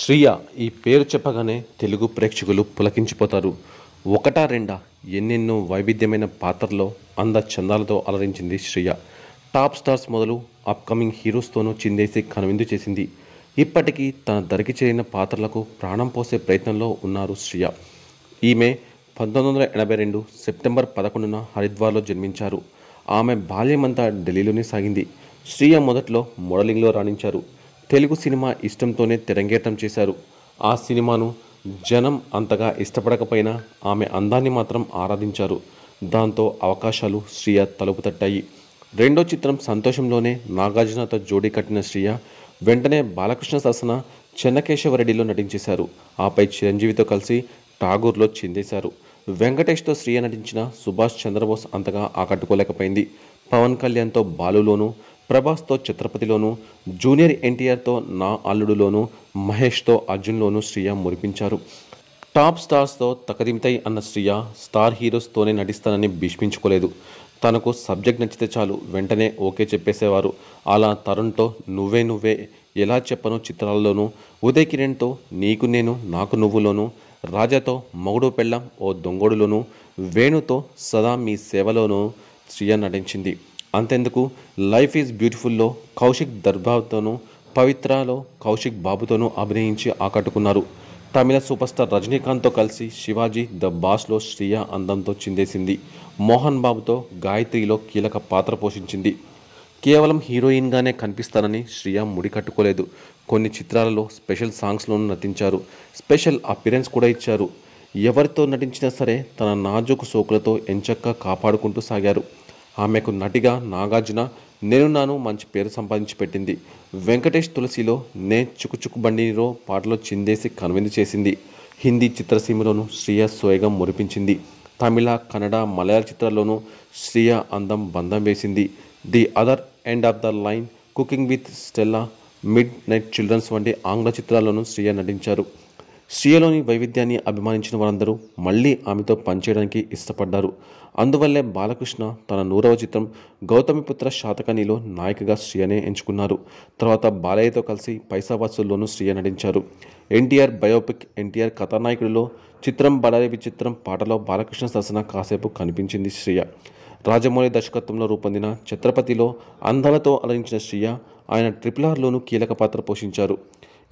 శ్రియ ఈ పేరు చెప్పగానే తెలుగు ప్రేక్షకులు పులకించిపోతారు. ఒకటా రెండా ఎన్నెన్నో వైవిధ్యమైన పాత్రల్లో చందాలతో అలరించింది శ్రియ. టాప్ స్టార్స్ మొదలు అప్కమింగ్ హీరోస్తోనూ చిందేసి కనువిందు చేసింది. ఇప్పటికీ తన దరికి చేరిన పాత్రలకు ప్రాణం పోసే ప్రయత్నంలో ఉన్నారు శ్రియ. ఈమె 1982 సెప్టెంబర్ 11న హరిద్వార్లో జన్మించారు. ఆమె బాల్యమంతా ఢిల్లీలోనే సాగింది. శ్రియ మొదట్లో మోడలింగ్లో రాణించారు. తెలుగు సినిమా ఇష్టంతోనే తెరంగేట్రం చేశారు. ఆ సినిమాను జనం అంతగా ఇష్టపడకపోయినా ఆమె అందాన్ని మాత్రం ఆరాధించారు. దాంతో అవకాశాలు శ్రియ తలుపు తట్టాయి. రెండో చిత్రం సంతోషంలోనే నాగార్జునతో జోడీ కట్టిన శ్రియ వెంటనే బాలకృష్ణ సరసన చెన్నకేశవరెడ్డిలో నటించేశారు. ఆపై చిరంజీవితో కలిసి ఠాగూర్లో చిందేశారు. వెంకటేష్తో శ్రియ నటించిన సుభాష్ చంద్రబోస్ అంతగా ఆకట్టుకోలేకపోయింది. పవన్ కళ్యాణ్తో బాలులోను, ప్రభాస్తో ఛత్రపతిలోను, జూనియర్ ఎన్టీఆర్తో నా అల్లుడులోను, మహేష్తో అర్జున్లోను శ్రియ మురిపించారు. టాప్ స్టార్స్తో తకదిమితై అన్న శ్రియ స్టార్ హీరోస్తోనే నటిస్తానని భీష్మించుకోలేదు. తనకు సబ్జెక్ట్ నచ్చితే చాలు వెంటనే ఓకే చెప్పేసేవారు. అలా తరుణ్తో నువ్వే నువ్వే, ఎలా చెప్పను చిత్రాల్లోనూ, ఉదయ్ కిరణ్తో నీకు నేను నాకు నువ్వులోను, రాజాతో మగుడు పెళ్ళాం ఓ దొంగోడులోను, వేణుతో సదా మీ సేవలోనూ శ్రియ నటించింది. అంతెందుకు లైఫ్ ఈజ్ బ్యూటిఫుల్లో కౌశిక్ దర్బార్తోనూ, పవిత్రలో కౌశిక్ బాబుతోనూ అభినయించి ఆకట్టుకున్నారు. తమిళ సూపర్ స్టార్ రజనీకాంత్తో కలిసి శివాజీ ద బాస్లో శ్రియ అందంతో చిందేసింది. మోహన్ బాబుతో గాయత్రిలో కీలక పాత్ర పోషించింది. కేవలం హీరోయిన్గానే కనిపిస్తానని శ్రియ ముడి కట్టుకోలేదు. కొన్ని చిత్రాలలో స్పెషల్ సాంగ్స్లోనూ నటించారు. స్పెషల్ అపిరెన్స్ కూడా ఇచ్చారు. ఎవరితో నటించినా సరే తన నాజూకు సోకులతో ఎంచక్కా కాపాడుకుంటూ సాగారు. ఆమెకు నటిగా నాగార్జున నేనున్నాను మంచి పేరు సంపాదించి పెట్టింది. వెంకటేష్ తులసిలో నే చుకుచుకు బండిలో పాటలో చిందేసి కనువిందు చేసింది. హిందీ చిత్రసీమలోనూ శ్రియ సోయగం మురిపించింది. తమిళ, కన్నడ, మలయాళ చిత్రాల్లోనూ శ్రియ అందం బంధం వేసింది. The other end of the line, cooking with Stella, midnight children's వంటి ఆంగ్ల చిత్రాల్లోనూ శ్రియ నటించారు. శ్రియలోని వైవిధ్యాన్ని అభిమానించిన వారందరూ మళ్ళీ ఆమెతో పనిచేయడానికి ఇష్టపడ్డారు. అందువల్లే బాలకృష్ణ తన 100వ చిత్రం గౌతమిపుత్ర శాతకర్ణిలో నాయికగా శ్రియనే ఎంచుకున్నారు. తర్వాత బాలయ్యతో కలిసి పైసా వసూల్లోనూ శ్రియ నటించారు. ఎన్టీఆర్ బయోపిక్ ఎన్టీఆర్ కథానాయకుడిలో చిత్రం బడారి విచిత్రం పాటలో బాలకృష్ణ సరసన కాసేపు కనిపించింది శ్రియ. రాజమౌళి దర్శకత్వంలో రూపొందిన ఛత్రపతిలో అందాలతో అలరించిన శ్రియ ఆయన RRRలోనూ కీలక పాత్ర పోషించారు.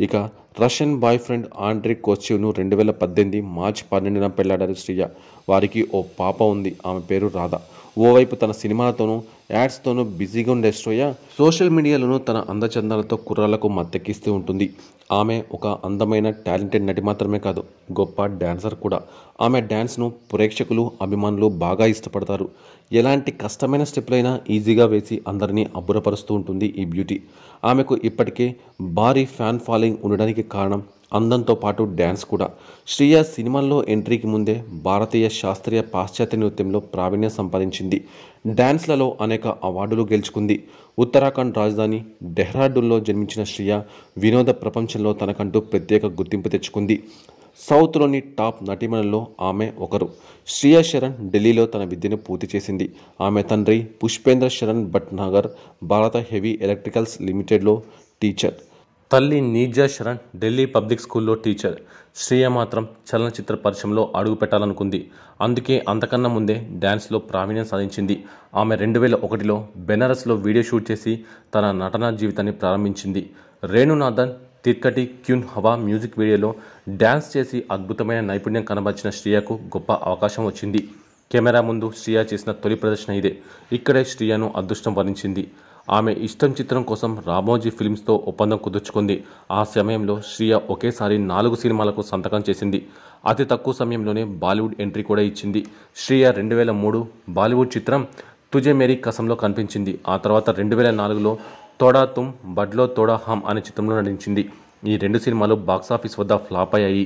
ఇక రష్యన్ బాయ్ ఫ్రెండ్ ఆండ్రీ కోస్చెవ్ను 2018 మార్చి 12న పెళ్లాడారు శ్రియ. వారికి ఓ పాప ఉంది. ఆమె పేరు రాధ. ఓవైపు తన సినిమాలతోనూ యాడ్స్తోనూ బిజీగా ఉండే శ్రియ సోషల్ మీడియాలోనూ తన అందచందాలతో కుర్రాళ్లకు మత్తెక్కిస్తూ ఉంటుంది. ఆమె ఒక అందమైన టాలెంటెడ్ నటి మాత్రమే కాదు, గొప్ప డాన్సర్ కూడా. ఆమె డ్యాన్స్ను ప్రేక్షకులు అభిమానులు బాగా ఇష్టపడతారు. ఎలాంటి కష్టమైన స్టెప్లైనా ఈజీగా వేసి అందరినీ అబ్బురపరుస్తూ ఉంటుంది ఈ బ్యూటీ. ఆమెకు ఇప్పటికే భారీ ఫ్యాన్ ఫాలోయింగ్ ఉండడానికి కారణం అందంతో పాటు డ్యాన్స్ కూడా. శ్రియ సినిమాల్లో ఎంట్రీకి ముందే భారతీయ శాస్త్రీయ పాశ్చాత్య నృత్యంలో ప్రావీణ్యం సంపాదించింది. డ్యాన్స్లలో అనేక అవార్డులు గెలుచుకుంది. ఉత్తరాఖండ్ రాజధాని డెహ్రాడూన్లో జన్మించిన శ్రియ వినోద ప్రపంచంలో తనకంటూ ప్రత్యేక గుర్తింపు తెచ్చుకుంది. సౌత్లోని టాప్ నటీమణుల్లో ఆమె ఒకరు. శ్రియ శరణ్ ఢిల్లీలో తన విద్యను పూర్తి చేసింది. ఆమె తండ్రి పుష్పేంద్ర శరణ్ భట్నాగర్ భారత హెవీ ఎలక్ట్రికల్స్ లిమిటెడ్లో టీచర్. తల్లి నీజా శరణ్ ఢిల్లీ పబ్లిక్ స్కూల్లో టీచర్. శ్రియ మాత్రం చలనచిత్ర పరిశ్రమలో అడుగు పెట్టాలనుకుంది. అందుకే అంతకన్నా ముందే డ్యాన్స్లో ప్రావీణ్యం సాధించింది. ఆమె 2001లో బెనారస్లో వీడియో షూట్ చేసి తన నటనా జీవితాన్ని ప్రారంభించింది. రేణునాథన్ తిర్కటి క్యూన్ హవా మ్యూజిక్ వీడియోలో డ్యాన్స్ చేసి అద్భుతమైన నైపుణ్యం కనబర్చిన శ్రియకు గొప్ప అవకాశం వచ్చింది. కెమెరా ముందు శ్రియ చేసిన తొలి ప్రదర్శన ఇదే. ఇక్కడే శ్రియను అదృష్టం వరించింది. ఆమె ఇష్టం చిత్రం కోసం రామోజీ ఫిల్మ్స్తో ఒప్పందం కుదుర్చుకుంది. ఆ సమయంలో శ్రియ ఒకేసారి 4 సినిమాలకు సంతకం చేసింది. అతి తక్కువ సమయంలోనే బాలీవుడ్ ఎంట్రీ కూడా ఇచ్చింది. శ్రియ 2003 బాలీవుడ్ చిత్రం తుజే మేరీ కసంలో కనిపించింది. ఆ తర్వాత 2004లో తోడా తుమ్ బడ్లో తోడా హమ్ అనే చిత్రంలో నటించింది. ఈ 2 సినిమాలు బాక్సాఫీస్ వద్ద ఫ్లాప్ అయ్యాయి.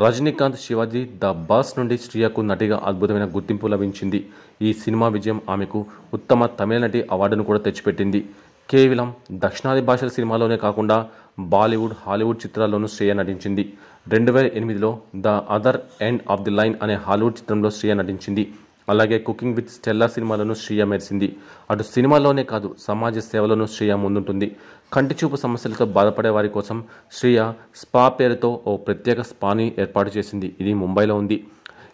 రజనీకాంత్ శివాజీ ద బాస్ నుండి శ్రియకు నటిగా అద్భుతమైన గుర్తింపు లభించింది. ఈ సినిమా విజయం ఆమెకు ఉత్తమ తమిళ నటి అవార్డును కూడా తెచ్చిపెట్టింది. కేవలం దక్షిణాది భాషల సినిమాలోనే కాకుండా బాలీవుడ్, హాలీవుడ్ చిత్రాల్లోనూ శ్రియ నటించింది. 2008లో the other end of the line అనే హాలీవుడ్ చిత్రంలో శ్రియ నటించింది. అలాగే కుకింగ్ విత్ స్టెల్లా సినిమాలోనూ శ్రియ మెరిసింది. అటు సినిమాలోనే కాదు సమాజ సేవలోనూ శ్రియ ముందుంటుంది. కంటి చూపు సమస్యలతో బాధపడే వారి కోసం శ్రియ స్పా పేరుతో ఓ ప్రత్యేక స్పాని ఏర్పాటు చేసింది. ఇది ముంబైలో ఉంది.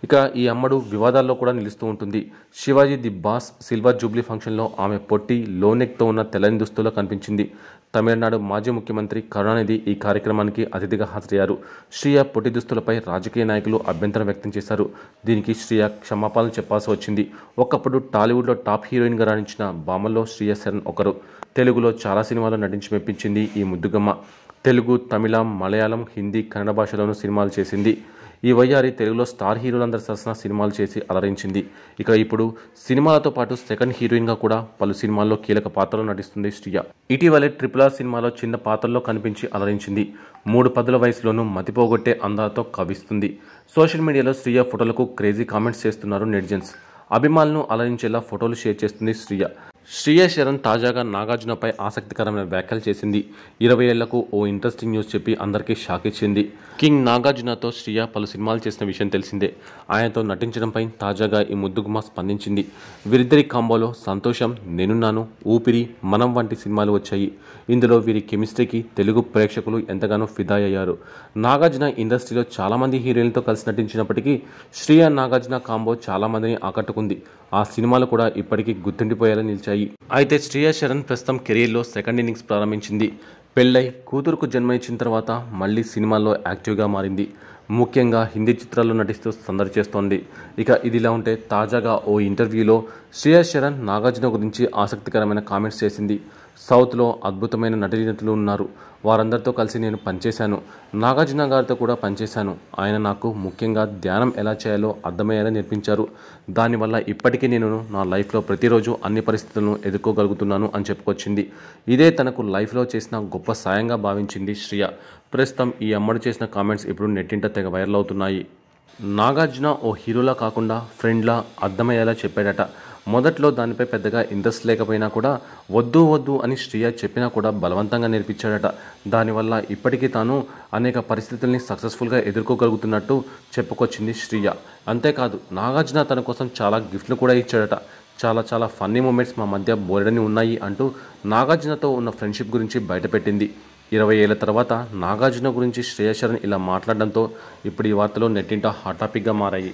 ఇక ఈ అమ్మడు వివాదాల్లో కూడా నిలుస్తూ ఉంటుంది. Shivaji the boss silver Jubilee ఫంక్షన్లో ఆమె పొట్టి లోనెక్తో ఉన్న తెల్లని దుస్తుల్లో కనిపించింది. తమిళనాడు మాజీ ముఖ్యమంత్రి కరుణానిధి ఈ కార్యక్రమానికి అతిథిగా హాజరయ్యారు. శ్రియ పొట్టి దుస్తులపై రాజకీయ నాయకులు అభ్యంతరం వ్యక్తం చేశారు. దీనికి శ్రియ క్షమాపణలు చెప్పాల్సి వచ్చింది. ఒకప్పుడు టాలీవుడ్లో టాప్ హీరోయిన్గా రాణించిన భామల్లో శ్రియ శరణ్ ఒకరు. తెలుగులో చాలా సినిమాల్లో నటించి మెప్పించింది ఈ ముద్దుగమ్మ. తెలుగు, తమిళ, మలయాళం, హిందీ, కన్నడ భాషలోనూ సినిమాలు చేసింది. ఈ వయ్యారి తెలుగులో స్టార్ హీరోలందరి సరసన సినిమాలు చేసి అలరించింది. ఇక ఇప్పుడు సినిమాలతో పాటు సెకండ్ హీరోయిన్గా కూడా పలు సినిమాల్లో కీలక పాత్రలో నటిస్తుంది శ్రియ. ఇటీవలే RRR సినిమాలో చిన్న పాత్రలో కనిపించి అలరించింది. 3 పదుల వయసులోనూ మతిపోగొట్టే అందాలతో కవిస్తుంది. సోషల్ మీడియాలో శ్రియ ఫోటోలకు క్రేజీ కామెంట్స్ చేస్తున్నారు నెటిజన్స్. అభిమానులను అలరించేలా ఫోటోలు షేర్ చేస్తుంది శ్రియ. శ్రియ శరణ్ తాజాగా నాగార్జునపై ఆసక్తికరమైన వ్యాఖ్యలు చేసింది. 20 ఏళ్లకు ఓ ఇంట్రెస్టింగ్ న్యూస్ చెప్పి అందరికీ షాక్ ఇచ్చింది. కింగ్ నాగార్జునతో శ్రియ పలు సినిమాలు చేసిన విషయం తెలిసిందే. ఆయనతో నటించడంపై తాజాగా ఈ ముద్దుగుమ్మ స్పందించింది. వీరిద్దరి కాంబోలో సంతోషం, నేనున్నాను, ఊపిరి, మనం వంటి సినిమాలు వచ్చాయి. ఇందులో వీరి కెమిస్ట్రీకి తెలుగు ప్రేక్షకులు ఎంతగానో ఫిదా అయ్యారు. నాగార్జున ఇండస్ట్రీలో చాలామంది హీరోయిన్లతో కలిసి నటించినప్పటికీ శ్రియ నాగార్జున కాంబో చాలామందిని ఆకట్టుకుంది. ఆ సినిమాలు కూడా ఇప్పటికీ గుర్తుండిపోయేలా నిలిచాయి. అయితే శ్రియ శరణ్ ప్రస్తుతం కెరీర్లో సెకండ్ ఇన్నింగ్స్ ప్రారంభించింది. పెళ్ళై కూతురుకు జన్మనిచ్చిన తర్వాత మళ్ళీ సినిమాల్లో యాక్టివ్గా మారింది. ముఖ్యంగా హిందీ చిత్రాల్లో నటిస్తూ సందడి చేస్తోంది. ఇక ఇదిలా ఉంటే తాజాగా ఓ ఇంటర్వ్యూలో శ్రియ శరణ్ నాగార్జున గురించి ఆసక్తికరమైన కామెంట్స్ చేసింది. సౌత్లో అద్భుతమైన నటీనటులు ఉన్నారు. వారందరితో కలిసి నేను పనిచేశాను. నాగార్జున గారితో కూడా పనిచేశాను. ఆయన నాకు ముఖ్యంగా ధ్యానం ఎలా చేయాలో అర్థమయ్యేలా నేర్పించారు. దానివల్ల ఇప్పటికీ నేను నా లైఫ్లో ప్రతిరోజు అన్ని పరిస్థితులను ఎదుర్కోగలుగుతున్నాను అని చెప్పుకొచ్చింది. ఇదే తనకు లైఫ్లో చేసిన గొప్ప సాయంగా భావించింది శ్రియ. ప్రస్తుతం ఈ అమ్మడు చేసిన కామెంట్స్ ఇప్పుడు నెట్టింట తెగ వైరల్ అవుతున్నాయి. నాగార్జున ఓ హీరోలా కాకుండా ఫ్రెండ్లా అర్థమయ్యేలా చెప్పాడట. మొదట్లో దానిపై పెద్దగా ఇంట్రెస్ట్ లేకపోయినా కూడా వద్దు వద్దు అని శ్రియ చెప్పినా కూడా బలవంతంగా నేర్పించాడట. దానివల్ల ఇప్పటికీ తాను అనేక పరిస్థితుల్ని సక్సెస్ఫుల్గా ఎదుర్కోగలుగుతున్నట్టు చెప్పుకొచ్చింది శ్రియ. అంతేకాదు నాగార్జున తన కోసం చాలా గిఫ్ట్లు కూడా ఇచ్చాడట. చాలా ఫన్నీ మూమెంట్స్ మా మధ్య బోలెడని ఉన్నాయి అంటూ నాగార్జునతో ఉన్న ఫ్రెండ్షిప్ గురించి బయటపెట్టింది. 20 ఏళ్ల తర్వాత నాగార్జున గురించి శ్రియ శరణ్ ఇలా మాట్లాడడంతో ఇప్పుడు ఈ వార్తలు నెట్టింట హాట్ టాపిక్గా మారాయి.